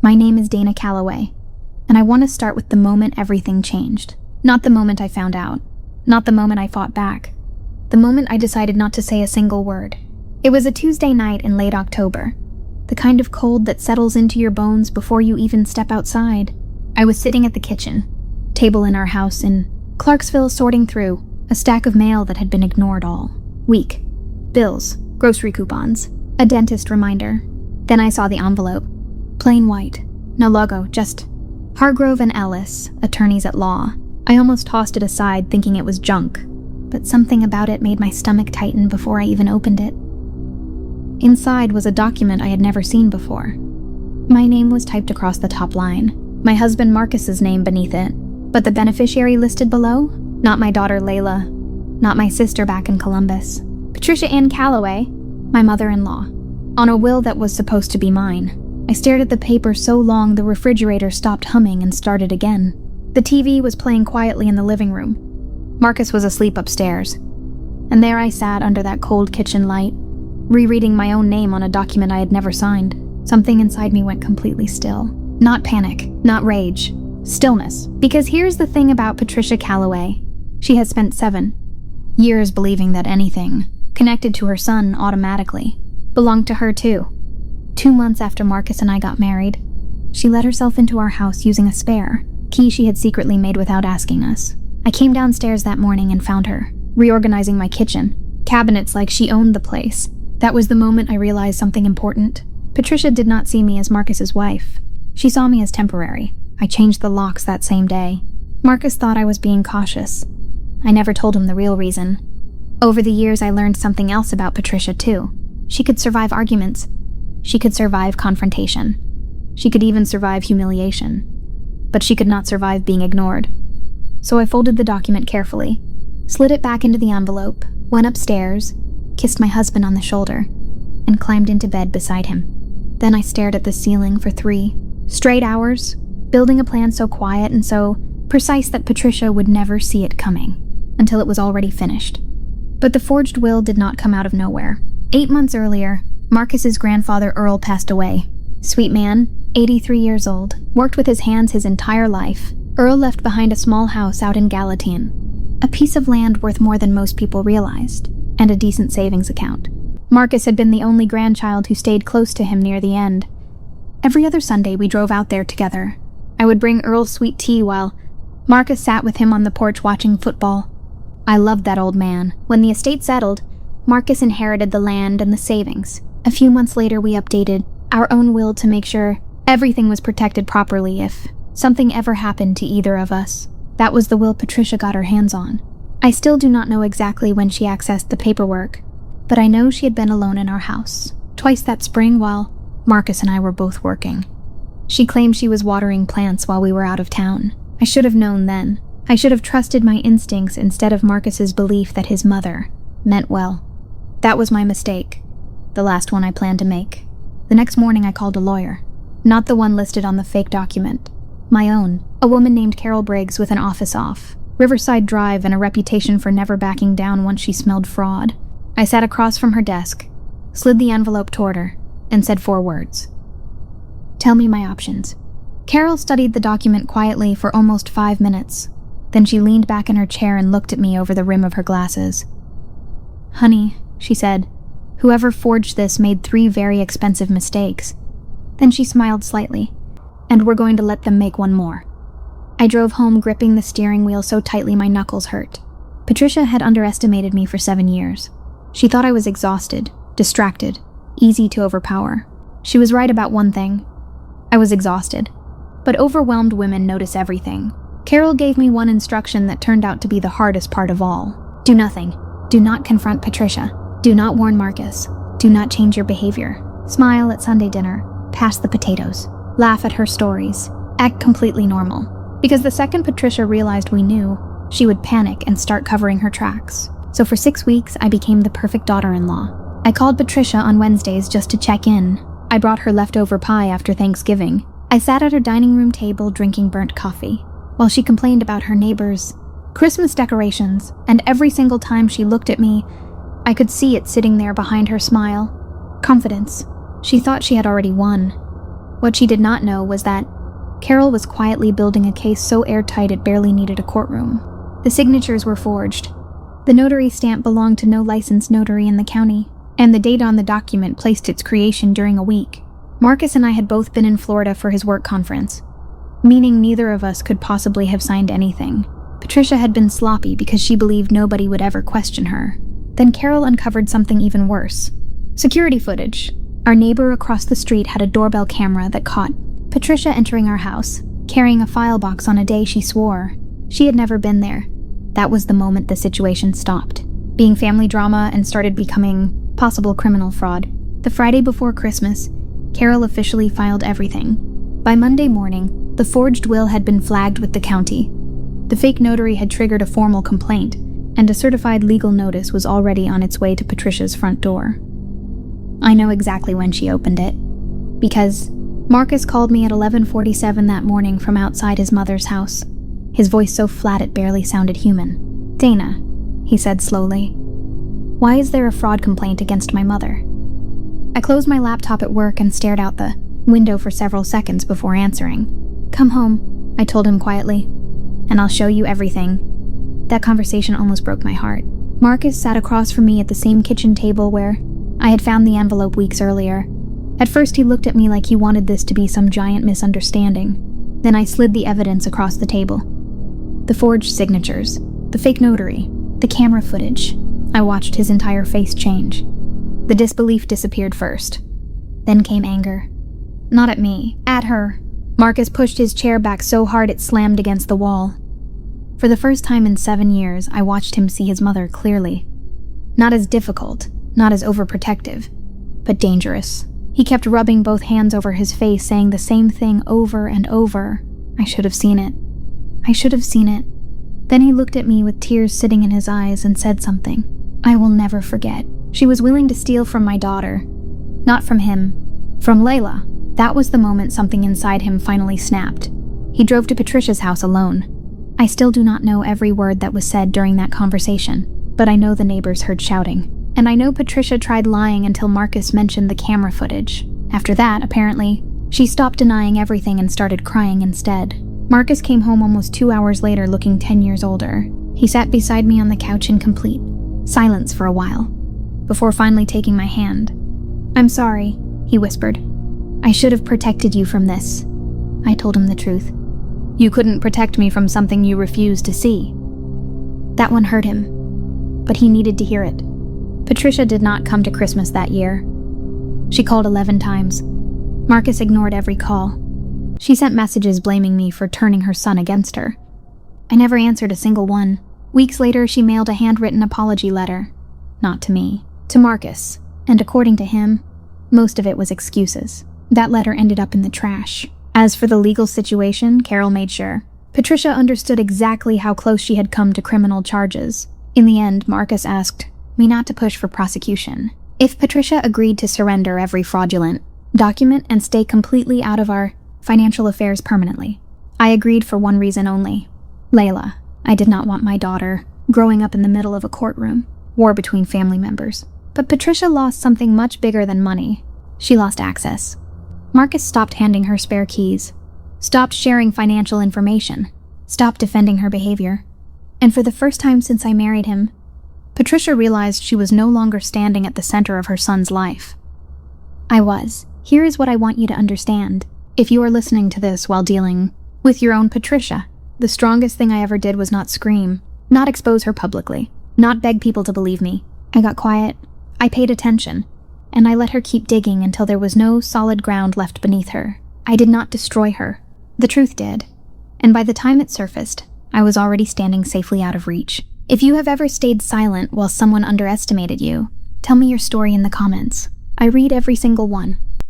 My name is Dana Calloway, and I want to start with the moment everything changed. Not the moment I found out. Not the moment I fought back. The moment I decided not to say a single word. It was a Tuesday night in late October. The kind of cold that settles into your bones before you even step outside. I was sitting at the kitchen table in our house in Clarksville, sorting through a stack of mail that had been ignored all week. Bills, grocery coupons, a dentist reminder. Then I saw the envelope. Plain white. No logo, just Hargrove and Ellis, attorneys at law. I almost tossed it aside, thinking it was junk, but something about it made my stomach tighten before I even opened it. Inside was a document I had never seen before. My name was typed across the top line, my husband Marcus's name beneath it, but the beneficiary listed below? Not my daughter Layla, not my sister back in Columbus. Patricia Ann Calloway, my mother-in-law, on a will that was supposed to be mine. I stared at the paper so long the refrigerator stopped humming and started again. The TV was playing quietly in the living room. Marcus was asleep upstairs. And there I sat under that cold kitchen light, rereading my own name on a document I had never signed. Something inside me went completely still. Not panic, not rage. Stillness. Because here's the thing about Patricia Calloway. She has spent 7 years believing that anything connected to her son automatically belonged to her too. 2 months after Marcus and I got married, she let herself into our house using a spare key she had secretly made without asking us. I came downstairs that morning and found her, reorganizing my kitchen, cabinets like she owned the place. That was the moment I realized something important. Patricia did not see me as Marcus's wife. She saw me as temporary. I changed the locks that same day. Marcus thought I was being cautious. I never told him the real reason. Over the years, I learned something else about Patricia, too. She could survive arguments. She could survive confrontation. She could even survive humiliation. But she could not survive being ignored. So I folded the document carefully, slid it back into the envelope, went upstairs, kissed my husband on the shoulder, and climbed into bed beside him. Then I stared at the ceiling for 3 straight hours, building a plan so quiet and so precise that Patricia would never see it coming, until it was already finished. But the forged will did not come out of nowhere. 8 months earlier, Marcus's grandfather Earl passed away. Sweet man, 83 years old, worked with his hands his entire life. Earl left behind a small house out in Gallatin, a piece of land worth more than most people realized, and a decent savings account. Marcus had been the only grandchild who stayed close to him near the end. Every other Sunday we drove out there together. I would bring Earl sweet tea while Marcus sat with him on the porch watching football. I loved that old man. When the estate settled, Marcus inherited the land and the savings. A few months later we updated our own will to make sure everything was protected properly if something ever happened to either of us. That was the will Patricia got her hands on. I still do not know exactly when she accessed the paperwork, but I know she had been alone in our house, twice that spring while Marcus and I were both working. She claimed she was watering plants while we were out of town. I should have known then. I should have trusted my instincts instead of Marcus's belief that his mother meant well. That was my mistake, the last one I planned to make. The next morning I called a lawyer, not the one listed on the fake document. My own, a woman named Carol Briggs with an office off Riverside Drive and a reputation for never backing down once she smelled fraud. I sat across from her desk, slid the envelope toward her, and said 4 words. Tell me my options. Carol studied the document quietly for almost 5 minutes. Then she leaned back in her chair and looked at me over the rim of her glasses. Honey, she said, whoever forged this made 3 very expensive mistakes. Then she smiled slightly. And we're going to let them make 1 more. I drove home gripping the steering wheel so tightly my knuckles hurt. Patricia had underestimated me for 7 years. She thought I was exhausted, distracted, easy to overpower. She was right about one thing. I was exhausted. But overwhelmed women notice everything. Carol gave me one instruction that turned out to be the hardest part of all. Do nothing. Do not confront Patricia. Do not warn Marcus. Do not change your behavior. Smile at Sunday dinner. Pass the potatoes. Laugh at her stories. Act completely normal. Because the second Patricia realized we knew, she would panic and start covering her tracks. So for 6 weeks, I became the perfect daughter-in-law. I called Patricia on Wednesdays just to check in. I brought her leftover pie after Thanksgiving. I sat at her dining room table drinking burnt coffee, while she complained about her neighbors' Christmas decorations, and every single time she looked at me, I could see it sitting there behind her smile. Confidence. She thought she had already won. What she did not know was that Carol was quietly building a case so airtight it barely needed a courtroom. The signatures were forged. The notary stamp belonged to no licensed notary in the county, and the date on the document placed its creation during a week. Marcus and I had both been in Florida for his work conference, meaning neither of us could possibly have signed anything. Patricia had been sloppy because she believed nobody would ever question her. Then Carol uncovered something even worse. Security footage. Our neighbor across the street had a doorbell camera that caught Patricia entering our house, carrying a file box on a day she swore she had never been there. That was the moment the situation stopped being family drama and started becoming possible criminal fraud. The Friday before Christmas, Carol officially filed everything. By Monday morning, the forged will had been flagged with the county. The fake notary had triggered a formal complaint, and a certified legal notice was already on its way to Patricia's front door. I know exactly when she opened it, because Marcus called me at 11:47 that morning from outside his mother's house, his voice so flat it barely sounded human. "Dana," he said slowly, "why is there a fraud complaint against my mother?" I closed my laptop at work and stared out the window for several seconds before answering. "Come home," I told him quietly, "and I'll show you everything." That conversation almost broke my heart. Marcus sat across from me at the same kitchen table where I had found the envelope weeks earlier. At first he looked at me like he wanted this to be some giant misunderstanding. Then I slid the evidence across the table. The forged signatures, the fake notary, the camera footage. I watched his entire face change. The disbelief disappeared first. Then came anger. Not at me, at her. Marcus pushed his chair back so hard it slammed against the wall. For the first time in 7 years, I watched him see his mother clearly. Not as difficult, not as overprotective, but dangerous. He kept rubbing both hands over his face, saying the same thing over and over. I should have seen it. I should have seen it. Then he looked at me with tears sitting in his eyes and said something I will never forget. She was willing to steal from my daughter. Not from him. From Layla. That was the moment something inside him finally snapped. He drove to Patricia's house alone. I still do not know every word that was said during that conversation, but I know the neighbors heard shouting. And I know Patricia tried lying until Marcus mentioned the camera footage. After that, apparently, she stopped denying everything and started crying instead. Marcus came home almost 2 hours later looking 10 years older. He sat beside me on the couch in complete silence for a while, before finally taking my hand. "I'm sorry," he whispered. "I should have protected you from this." I told him the truth. "You couldn't protect me from something you refused to see." That one hurt him, but he needed to hear it. Patricia did not come to Christmas that year. She called 11 times. Marcus ignored every call. She sent messages blaming me for turning her son against her. I never answered a single one. Weeks later, she mailed a handwritten apology letter. Not to me, to Marcus. And according to him, most of it was excuses. That letter ended up in the trash. As for the legal situation, Carol made sure. Patricia understood exactly how close she had come to criminal charges. In the end, Marcus asked me not to push for prosecution. If Patricia agreed to surrender every fraudulent document and stay completely out of our financial affairs permanently, I agreed for one reason only. Layla. I did not want my daughter growing up in the middle of a courtroom, war between family members. But Patricia lost something much bigger than money. She lost access. Marcus stopped handing her spare keys, stopped sharing financial information, stopped defending her behavior. And for the first time since I married him, Patricia realized she was no longer standing at the center of her son's life. I was. Here is what I want you to understand. If you are listening to this while dealing with your own Patricia, the strongest thing I ever did was not scream, not expose her publicly, not beg people to believe me. I got quiet, I paid attention, and I let her keep digging until there was no solid ground left beneath her. I did not destroy her. The truth did. And by the time it surfaced, I was already standing safely out of reach. If you have ever stayed silent while someone underestimated you, tell me your story in the comments. I read every single one.